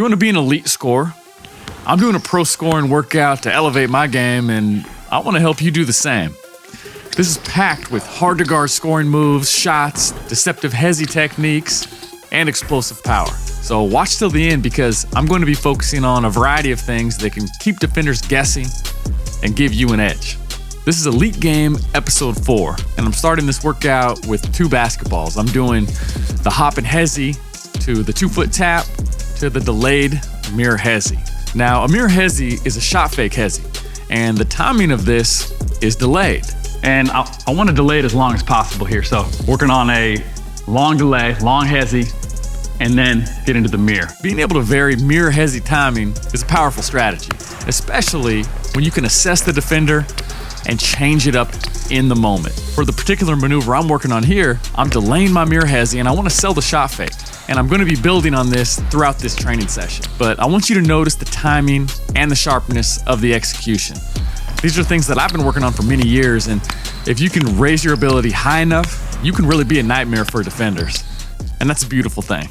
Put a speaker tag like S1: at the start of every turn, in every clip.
S1: You want to be an elite scorer? I'm doing a pro scoring workout to elevate my game, and I want to help you do the same. This is packed with hard-to-guard scoring moves, shots, deceptive Hezi techniques, and explosive power. So watch till the end because I'm going to be focusing on a variety of things that can keep defenders guessing and give you an edge. This is Elite Game Episode 4, and I'm starting this workout with 2 basketballs. I'm doing the hop and Hezi to the 2-foot tap to the delayed mirror Hezi. Now, a mirror Hezi is a shot fake Hezi, and the timing of this is delayed. And I want to delay it as long as possible here. So working on a long delay, long Hezi, and then get into the mirror. Being able to vary mirror Hezi timing is a powerful strategy, especially when you can assess the defender and change it up in the moment. For the particular maneuver I'm working on here, I'm delaying my mirror Hezi and I want to sell the shot fake. And I'm going to be building on this throughout this training session. But I want you to notice the timing and the sharpness of the execution. These are things that I've been working on for many years, and if you can raise your ability high enough, you can really be a nightmare for defenders. And that's a beautiful thing.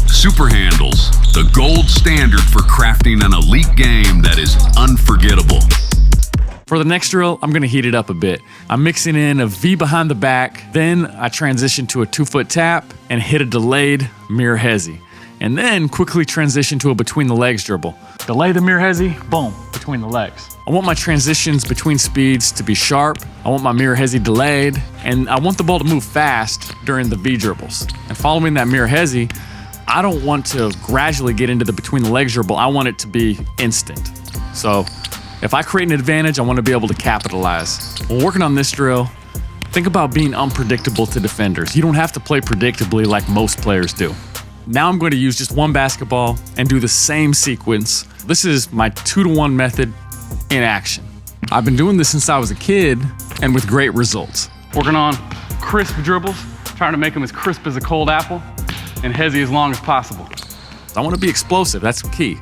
S2: Superhandles, the gold standard for crafting an elite game that is unforgettable.
S1: For the next drill, I'm gonna heat it up a bit. I'm mixing in a V behind the back, then I transition to a 2-foot tap and hit a delayed mirror Hezi. And then quickly transition to a between the legs dribble. Delay the mirror Hezi, boom, between the legs. I want my transitions between speeds to be sharp. I want my mirror Hezi delayed, and I want the ball to move fast during the V dribbles. And following that mirror Hezi, I don't want to gradually get into the between the legs dribble. I want it to be instant. So if I create an advantage, I want to be able to capitalize. When working on this drill, think about being unpredictable to defenders. You don't have to play predictably like most players do. Now I'm going to use just one basketball and do the same sequence. This is my 2-to-1 method in action. I've been doing this since I was a kid and with great results. Working on crisp dribbles, trying to make them as crisp as a cold apple and Hezi as long as possible. I want to be explosive, that's key.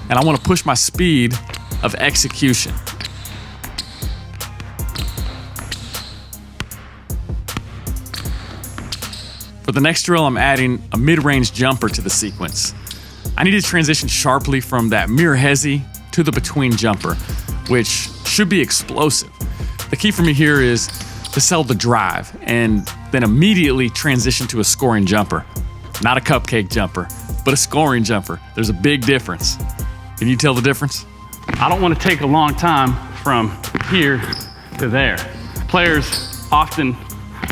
S1: And I want to push my speed of execution. For the next drill, I'm adding a mid-range jumper to the sequence. I need to transition sharply from that mirror Hezi to the between jumper, which should be explosive. The key for me here is to sell the drive and then immediately transition to a scoring jumper. Not a cupcake jumper, but a scoring jumper. There's a big difference. Can you tell the difference? I don't want to take a long time from here to there. Players often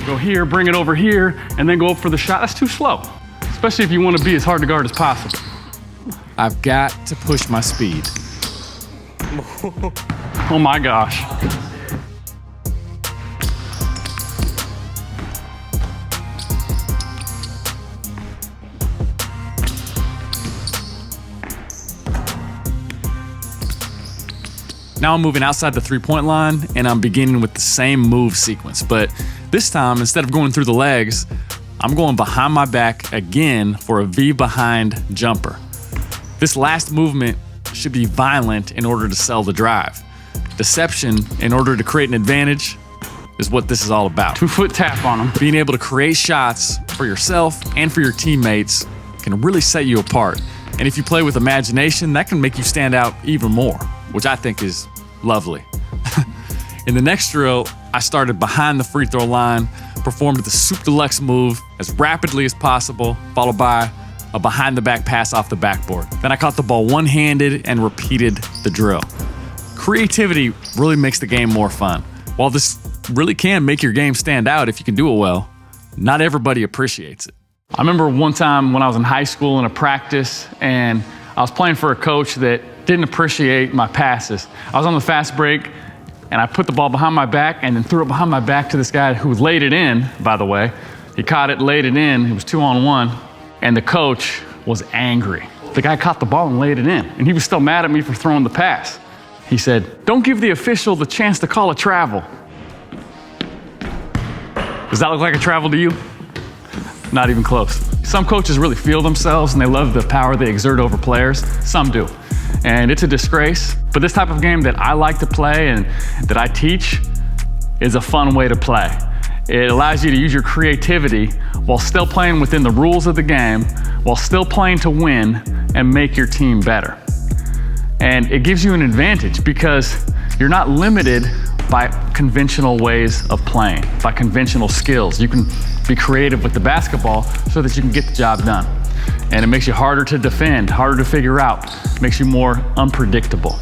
S1: go here, bring it over here, and then go up for the shot. That's too slow, especially if you want to be as hard to guard as possible. I've got to push my speed. Oh my gosh. Now I'm moving outside the 3-point line and I'm beginning with the same move sequence, but this time, instead of going through the legs, I'm going behind my back again for a V behind jumper. This last movement should be violent in order to sell the drive. Deception in order to create an advantage is what this is all about. 2-foot tap on them. Being able to create shots for yourself and for your teammates can really set you apart. And if you play with imagination, that can make you stand out even more, which I think is lovely. In the next drill, I started behind the free throw line, performed the super deluxe move as rapidly as possible, followed by a behind the back pass off the backboard. Then I caught the ball one-handed and repeated the drill. Creativity really makes the game more fun. While this really can make your game stand out if you can do it well, not everybody appreciates it. I remember one time when I was in high school in a practice and I was playing for a coach that didn't appreciate my passes. I was on the fast break and I put the ball behind my back and then threw it behind my back to this guy who laid it in, by the way. He caught it, laid it in, it was 2-on-1, and the coach was angry. The guy caught the ball and laid it in, and he was still mad at me for throwing the pass. He said, "Don't give the official the chance to call a travel." Does that look like a travel to you? Not even close. Some coaches really feel themselves and they love the power they exert over players. Some do. And it's a disgrace. But this type of game that I like to play and that I teach is a fun way to play. It allows you to use your creativity while still playing within the rules of the game, while still playing to win and make your team better. And it gives you an advantage because you're not limited by conventional ways of playing, by conventional skills. You can be creative with the basketball so that you can get the job done. And it makes you harder to defend, harder to figure out, makes you more unpredictable.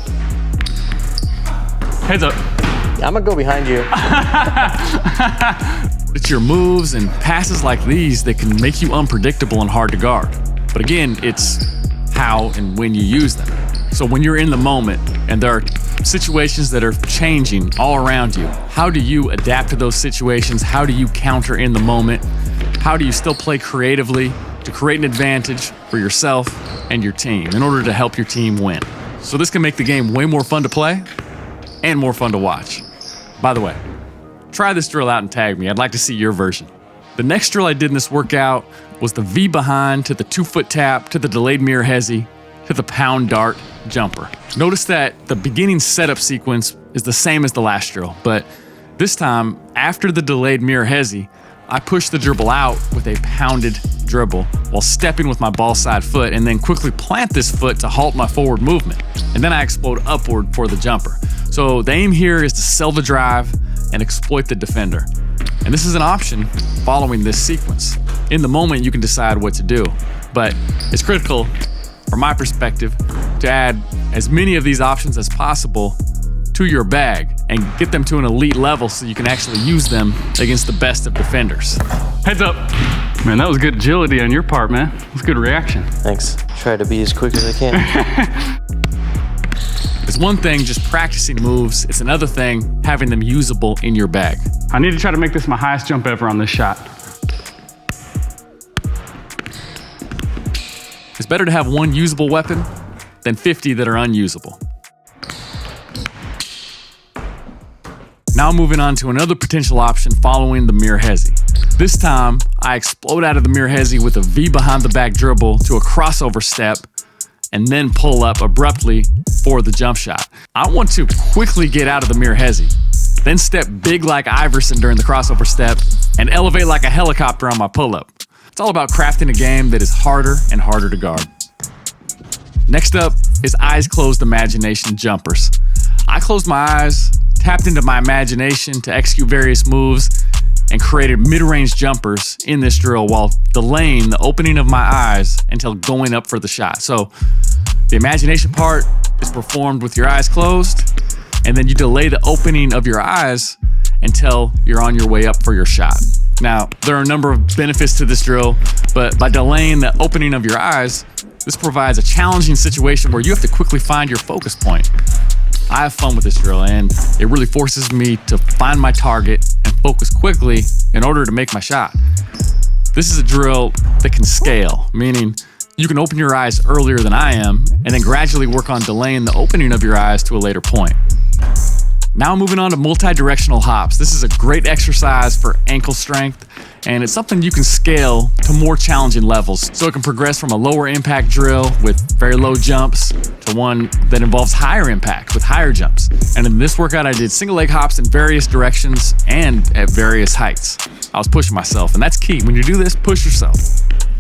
S1: Heads up.
S3: I'm gonna go behind you.
S1: It's your moves and passes like these that can make you unpredictable and hard to guard. But again, it's how and when you use them. So when you're in the moment and there are situations that are changing all around you, how do you adapt to those situations? How do you counter in the moment? How do you still play creatively to create an advantage for yourself and your team in order to help your team win? So this can make the game way more fun to play and more fun to watch. By the way, try this drill out and tag me. I'd like to see your version. The next drill I did in this workout was the V behind to the 2-foot tap to the delayed mirror Hezi to the pound dart jumper. Notice that the beginning setup sequence is the same as the last drill, but this time, after the delayed mirror Hezi, I push the dribble out with a pounded dribble while stepping with my ball side foot and then quickly plant this foot to halt my forward movement. And then I explode upward for the jumper. So the aim here is to sell the drive and exploit the defender. And this is an option following this sequence. In the moment, you can decide what to do, but it's critical from my perspective to add as many of these options as possible to your bag and get them to an elite level so you can actually use them against the best of defenders. Heads up. Man, that was good agility on your part, man. That was a good reaction.
S3: Thanks. Try to be as quick as I can.
S1: It's one thing just practicing moves, it's another thing having them usable in your bag. I need to try to make this my highest jump ever on this shot. It's better to have one usable weapon than 50 that are unusable. Now moving on to another potential option following the mirror Hezi. This time, I explode out of the mirror Hezi with a V behind the back dribble to a crossover step and then pull up abruptly for the jump shot. I want to quickly get out of the mirror Hezi, then step big like Iverson during the crossover step and elevate like a helicopter on my pull-up. It's all about crafting a game that is harder and harder to guard. Next up is eyes closed imagination jumpers. I closed my eyes, tapped into my imagination to execute various moves, and created mid-range jumpers in this drill while delaying the opening of my eyes until going up for the shot. So the imagination part is performed with your eyes closed, and then you delay the opening of your eyes until you're on your way up for your shot. Now, there are a number of benefits to this drill, but by delaying the opening of your eyes, this provides a challenging situation where you have to quickly find your focus point. I have fun with this drill, and it really forces me to find my target and focus quickly in order to make my shot. This is a drill that can scale, meaning you can open your eyes earlier than I am, and then gradually work on delaying the opening of your eyes to a later point. Now moving on to multi-directional hops. This is a great exercise for ankle strength, and it's something you can scale to more challenging levels. So it can progress from a lower impact drill with very low jumps to one that involves higher impact with higher jumps. And in this workout, I did single leg hops in various directions and at various heights. I was pushing myself, and that's key. When you do this, push yourself.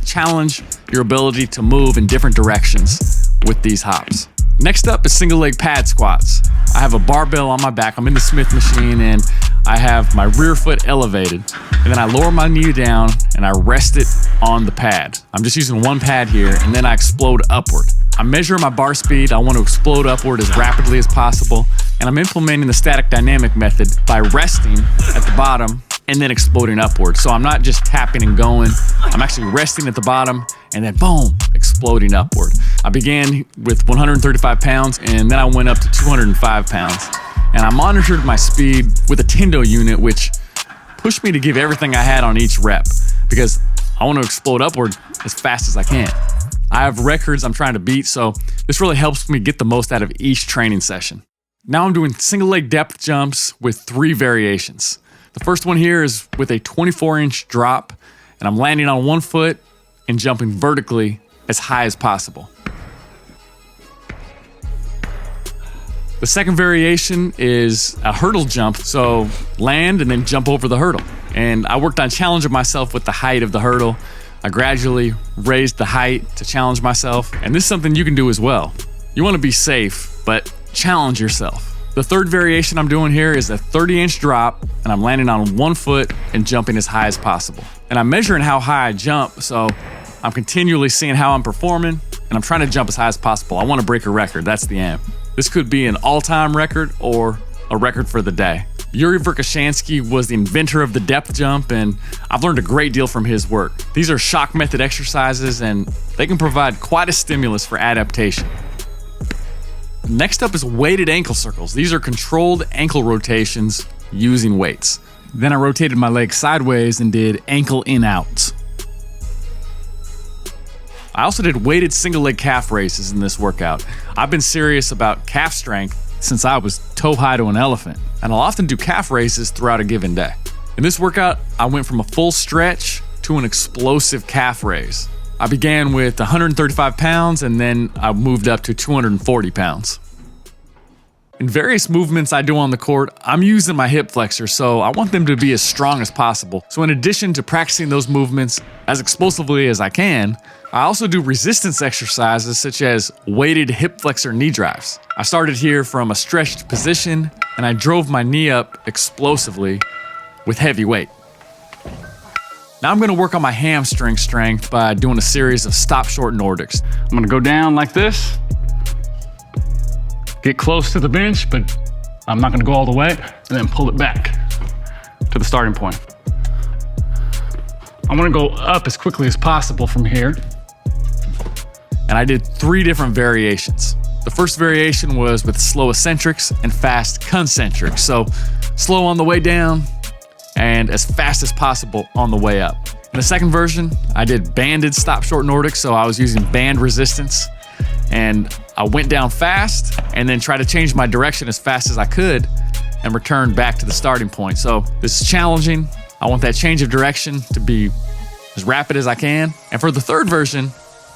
S1: Challenge your ability to move in different directions with these hops. Next up is single leg pad squats. I have a barbell on my back. I'm in the Smith machine and I have my rear foot elevated. And then I lower my knee down and I rest it on the pad. I'm just using one pad here and then I explode upward. I'm measuring my bar speed. I want to explode upward as rapidly as possible. And I'm implementing the static dynamic method by resting at the bottom and then exploding upward. So I'm not just tapping and going. I'm actually resting at the bottom and then boom, exploding upward. I began with 135 pounds and then I went up to 205 pounds. And I monitored my speed with a Tendo unit, which pushed me to give everything I had on each rep because I want to explode upward as fast as I can. I have records I'm trying to beat, so this really helps me get the most out of each training session. Now I'm doing single leg depth jumps with 3 variations. The first one here is with a 24-inch drop, and I'm landing on one foot and jumping vertically as high as possible. The second variation is a hurdle jump, so land and then jump over the hurdle. and I worked on challenging myself with the height of the hurdle. I gradually raised the height to challenge myself, and this is something you can do as well. You want to be safe, but challenge yourself. The third variation I'm doing here is a 30-inch drop, and I'm landing on one foot and jumping as high as possible. And I'm measuring how high I jump, so I'm continually seeing how I'm performing, and I'm trying to jump as high as possible. I want to break a record, that's the aim. This could be an all-time record or a record for the day. Yuri Verkhoshansky was the inventor of the depth jump, and I've learned a great deal from his work. These are shock method exercises, and they can provide quite a stimulus for adaptation. Next up is weighted ankle circles. These are controlled ankle rotations using weights. Then I rotated my leg sideways and did ankle in-outs. I also did weighted single leg calf raises in this workout. I've been serious about calf strength since I was toe high to an elephant, and I'll often do calf raises throughout a given day. In this workout, I went from a full stretch to an explosive calf raise. I began with 135 pounds and then I moved up to 240 pounds. In various movements I do on the court, I'm using my hip flexors, so I want them to be as strong as possible. So in addition to practicing those movements as explosively as I can, I also do resistance exercises such as weighted hip flexor knee drives. I started here from a stretched position and I drove my knee up explosively with heavy weight. Now I'm gonna work on my hamstring strength by doing a series of stop short Nordics. I'm gonna go down like this, get close to the bench, but I'm not gonna go all the way, and then pull it back to the starting point. I wanna go up as quickly as possible from here. And I did 3 different variations. The first variation was with slow eccentrics and fast concentrics. So slow on the way down and as fast as possible on the way up. In the second version, I did banded stop short Nordics, so I was using band resistance. And I went down fast and then tried to change my direction as fast as I could and return back to the starting point. So this is challenging. I want that change of direction to be as rapid as I can. And for the third version,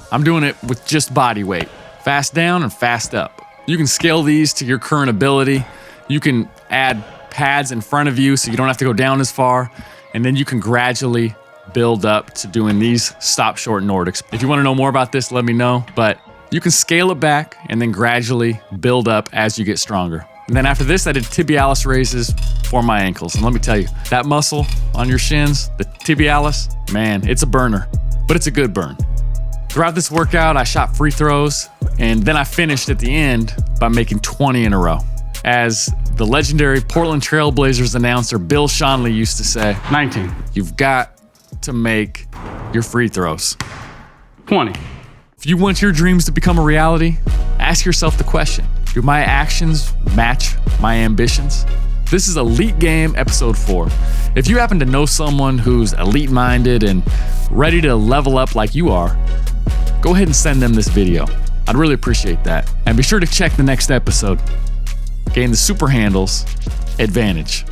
S1: I'm doing it with just body weight, fast down and fast up. You can scale these to your current ability. You can add pads in front of you so you don't have to go down as far. And then you can gradually build up to doing these stop short Nordics. If you want to know more about this, let me know. But you can scale it back and then gradually build up as you get stronger. And then after this, I did tibialis raises for my ankles. And let me tell you, that muscle on your shins, the tibialis, man, it's a burner, but it's a good burn. Throughout this workout, I shot free throws, and then I finished at the end by making 20 in a row. As the legendary Portland Trail Blazers announcer Bill Schonely used to say,
S4: 19.
S1: You've got to make your free throws.
S4: 20.
S1: If you want your dreams to become a reality, ask yourself the question, do my actions match my ambitions? This is Elite Game Episode 4. If you happen to know someone who's elite-minded and ready to level up like you are, go ahead and send them this video. I'd really appreciate that. And be sure to check the next episode. Gain the super handles advantage.